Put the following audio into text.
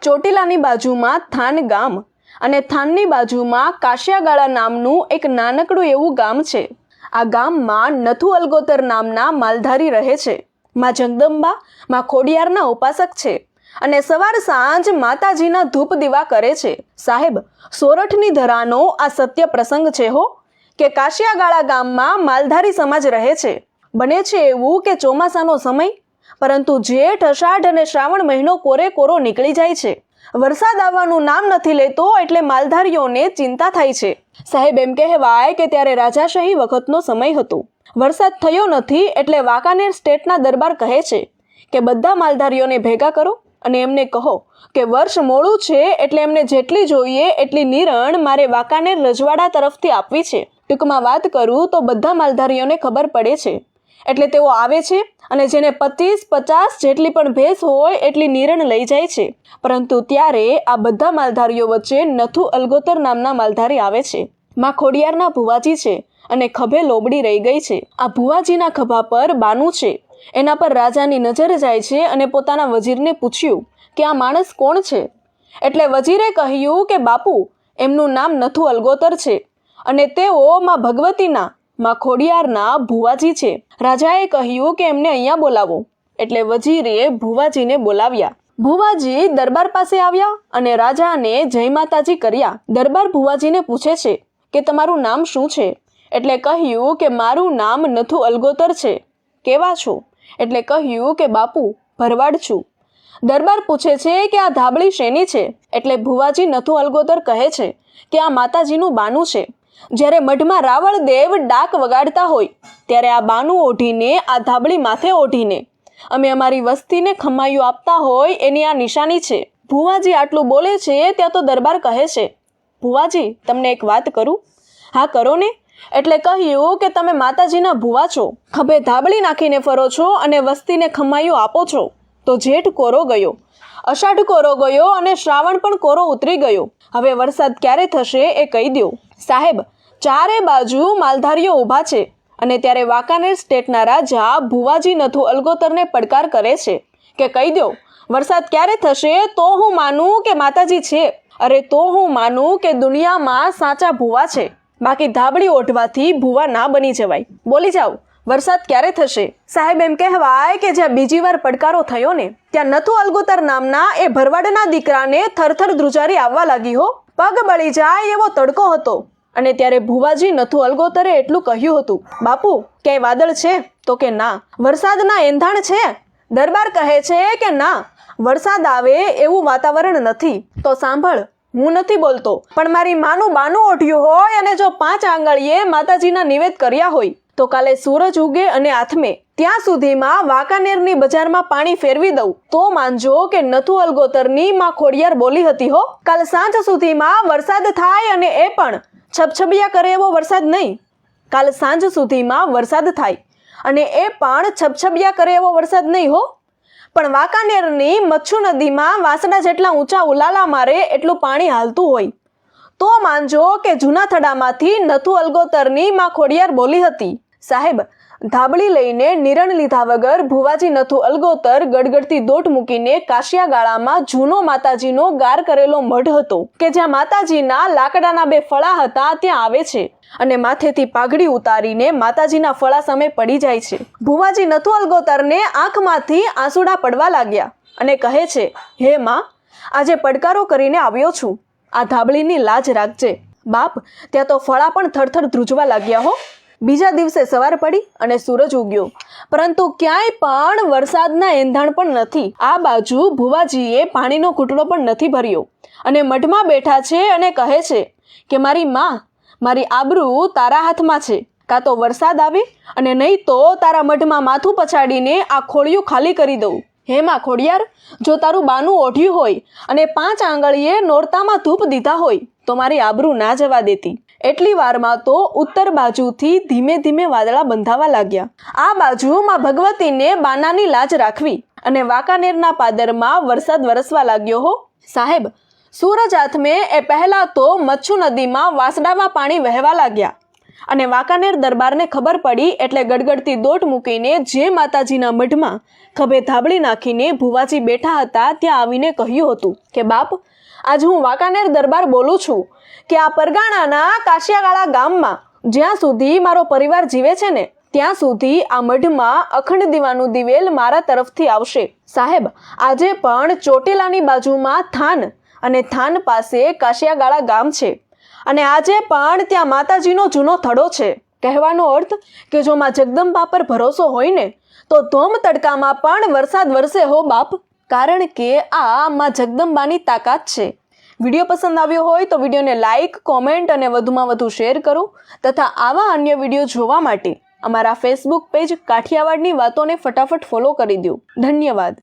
ચોટીલાની બાજુમાં થાન ગામ અને થાનની બાજુમાં કાશિયાગાળા નામનું એક નાનકડું એવું ગામ છે. આ ગામમાં નથુ અલગોતર નામના માલધારી રહે છે. માં જગદંબા, માં ખોડિયારના ઉપાસક છે અને સવાર સાંજ માતાજીના ધૂપ દીવા કરે છે. સાહેબ, સોરઠની ધરાનો આ સત્ય પ્રસંગ છે હો કે કાશિયાગાળા ગામમાં માલધારી સમાજ રહે છે. બને છે એવું કે ચોમાસાનો સમય, પરંતુ જેઠ, અષાઢ અને શ્રાવણ મહિનો કોરે કોરો નીકળી જાય છે. વરસાદ આવવાનું નામ નથી લેતો એટલે માલધારીઓને ચિંતા થાય છે. સાહેબ, એમ કહેવાય કે ત્યારે રાજાશાહી વખતનો સમય હતો. વરસાદ થયો નથી એટલે વાંકાનેર સ્ટેટના દરબાર કહે છે કે બધા માલધારીઓને ભેગા કરો અને એમને કહો કે વર્ષ મોડું છે એટલે એમને જેટલી જોઈએ એટલી નિરણ મારે વાંકાનેર રજવાડા તરફથી આપવી છે. ટૂંકમાં વાત કરું તો બધા માલધારીઓને ખબર પડે છે એટલે તેઓ આવે છે અને જેને 25-50 જેટલી પણ ભેંસ હોય એટલી નિરણ લઈ જાય છે. પરંતુ ત્યારે આ બધા માલધારીઓ વચ્ચે નથુ અલગોતર નામના માલધારી આવે છે. માં ખોડિયારના ભુવાજી છે અને ખભે લોબડી રહી ગઈ છે. આ ભુવાજીના ખભા પર બાનું છે. એના પર રાજાની નજર જાય છે અને પોતાના વજીરને પૂછ્યું કે આ માણસ કોણ છે? એટલે વજીરે કહ્યું કે બાપુ, એમનું નામ નથુ અલગોતર છે અને તેઓ માં ભગવતીના, માં ખોડિયારના ભુવાજી છે. રાજાએ કહ્યું કે એમને અહીંયા બોલાવો. એટલે વજીરે ભુવાજીને બોલાવ્યા. ભુવાજી દરબાર પાસે આવ્યા અને રાજાને જય માતાજી કર્યા. દરબાર ભુવાજીને પૂછે છે કે તમારું નામ શું છે? એટલે કહ્યું કે મારું નામ નથુ અલગોતર છે. કેવા છો? એટલે કહ્યું કે બાપુ, ભરવાડ છું. દરબાર પૂછે છે કે આ ધાબળી શેની છે? એટલે ભુવાજી નથુ અલગોતર કહે છે કે આ માતાજીનું બાનું છે. જ્યારે મઢમાં રાવળ દેવ ડાક વગાડતા હોય ત્યારે આ બાનું ઓઢીને, આ ધાબળી માથે ઓઢીને અમે અમારી વસ્તીને ખમાયું આપતા હોય એની આ નિશાની છે. ભુવાજી આટલું બોલે છે ત્યાં તો દરબાર કહે છે, ભુવાજી, તમને એક વાત કરું? હા, કરો ને. એટલે કહ્યું કે તમે માતાજીના ભુવા છો, ખભે ધાબળી નાખીને ફરો છો અને વસ્તીને ખમાયું આપો છો. તો જેઠ કોરો ગયો, અષાઢ કોરો ગયો અને શ્રાવણ પણ કોરો ઉતરી ગયો. હવે વરસાદ ક્યારે થશે એ કહી દો. સાહેબ, ચારે બાજુ માલધારીઓ ઊભા છે અને ત્યારે વાંકાનેર સ્ટેટના રાજા ભુવાજી નથુ અલગોતરને પડકાર કરે છે કે કહી દો વરસાદ ક્યારે થશે તો હું માનું કે માતાજી છે. અરે તો હું માનું કે દુનિયામાં સાચા ભુવા છે. બાકી ધાબળી ઓઢવાથી ભુવા ના બની જવાય. બોલી જાઓ, વરસાદ ક્યારે થશે? સાહેબ, એમ કહેવાય કે જ્યાં બીજી વાર પડકારો થયો ને ત્યાં નથુ અલગોતર નામના એ ભરવાડના દીકરાને થરથર ધ્રુજારી આવવા લાગી હો. પગ બળી જાય એવો તડકો હતો અને ત્યારે ભુવાજી નથુ અલગોતરે એટલું કહ્યું હતું, બાપુ, ક્યાંય વાદળ છે? તો કે ના. વરસાદના એંધાણ છે? દરબાર કહે છે કે ના, વરસાદ આવે એવું વાતાવરણ નથી. તો સાંભળ, હું નથી બોલતો, પણ મારી માનું બાનું ઓઢ્યું હોય અને જો 5 આંગળીએ માતાજીના નિવેદ કર્યા હોય તો કાલે સૂરજ ઉગે અને આથમે ત્યાં સુધીમાં વાંકાનેરની બજારમાં પાણી ફેરવી દઉં તો માનજો કે નથુ અલગોતરની માં ખોડિયાર બોલી હતી હો. કાલ સાંજ સુધીમાં વરસાદ થાય અને એ પણ છબછબિયા કરે એવો વરસાદ નહીં. કાલ સાંજ સુધીમાં વરસાદ થાય અને એ પણ છબછબિયા કરે એવો વરસાદ નહીં હો, પણ વાંકાનેરની મચ્છુ નદીમાં વાસણા જેટલા ઊંચા ઉલાલા મારે એટલું પાણી હાલતું હોય તો માનજો કે જૂના થડામાંથી નથુ અલગોતરની માં ખોડિયાર બોલી હતી. સાહેબ, ધાબળી લઈને નિરણ લીધા વગર ભુવાજી નથુ અલગોતર ગડગડતી દોટ મૂકીને કાશિયાગાળામાં જૂનો માતાજીનો ગાર કરેલો મઢ હતો કે જ્યાં માતાજીના લાકડાના 2 ફળા હતા ત્યાં આવે છે અને માથેથી પાઘડી ઉતારીને માતાજીના ફળા સામે પડી જાય છે. ભુવાજી નથુ અલગોતરને આંખમાંથી આંસુડા પડવા લાગ્યા અને કહે છે, હે માં, આજે પડકારો કરીને આવ્યો છું, આ ધાબળીની લાજ રાખજે. બાપ, ત્યાં તો ફળા પણ થરથર ધ્રુજવા લાગ્યા હો. બીજા દિવસે સવાર પડી અને સૂરજ ઉગ્યો, પરંતુ ક્યાંય પણ વરસાદના એંધાણ પણ નથી. આ બાજુ ભુવાજીએ પાણીનો ઘૂંટડો પણ નથી ભર્યો અને મઢમાં બેઠા છે અને કહે છે કે મારી માં, મારી આબરૂ તારા હાથમાં છે. કાં તો વરસાદ આવે અને નહીં તો તારા મઢમાં માથું પછાડીને આ ખોળિયું ખાલી કરી દઉં. હે માં ખોડિયાર, જો તારું બાનું ઓઢ્યું હોય અને 5 આંગળીએ નોરતામાં ધૂપ દીધા હોય તો મારી આબરૂ ના જવા દેતી. એટલી વારમાં તો ઉત્તર બાજુથી ધીમે ધીમે વાદળા બંધાવા લાગ્યા. આ બાજુ માં ભગવતીને બાનાની લાજ રાખવી અને વાંકાનેરના પાદરમાં વરસાદ વરસવા લાગ્યો હો. સાહેબ, સૂરજ આથમે એ પહેલા તો મચ્છુ નદીમાં વાસડામાં પાણી વહેવા લાગ્યા અને વાંકાનેર દરબારને ખબર પડી એટલે ગડગડતી દોટ મૂકીને જે માતાજીના મઢમાં ખભે ધાબળી નાખીને ભુવાજી બેઠા હતા ત્યાં આવીને કહ્યું હતું કે બાપ, આજ હું વાંકાનેર દરબાર બોલું છું કે આ પરગાણાના કાશિયાગાળા ગામમાં જ્યાં સુધી મારો પરિવાર જીવે છે ને ત્યાં સુધી આ મઢમાં અખંડ દીવાનું દિવેલ મારા તરફથી આવશે. સાહેબ, આજે પણ ચોટીલાની બાજુમાં થાન અને થાન પાસે કાશિયાગાળા ગામ છે અને આજે પણ ત્યાં માતાજીનો જૂનો થડો છે. કહેવાનો અર્થ કે જો માં જગદંબા પર ભરોસો હોય ને તો ધોમ તડકામાં પણ વરસાદ વરસે હો બાપ, કારણ કે આ માં જગદંબાની તાકાત છે. વિડીયો પસંદ આવ્યો હોય તો વિડીયોને લાઇક, કોમેન્ટ અને વધુમાં વધુ શેર કરો તથા આવા અન્ય વિડીયો જોવા માટે અમારા ફેસબુક પેજ કાઠિયાવાડની વાતોને ફટાફટ ફોલો કરી દો. ધન્યવાદ.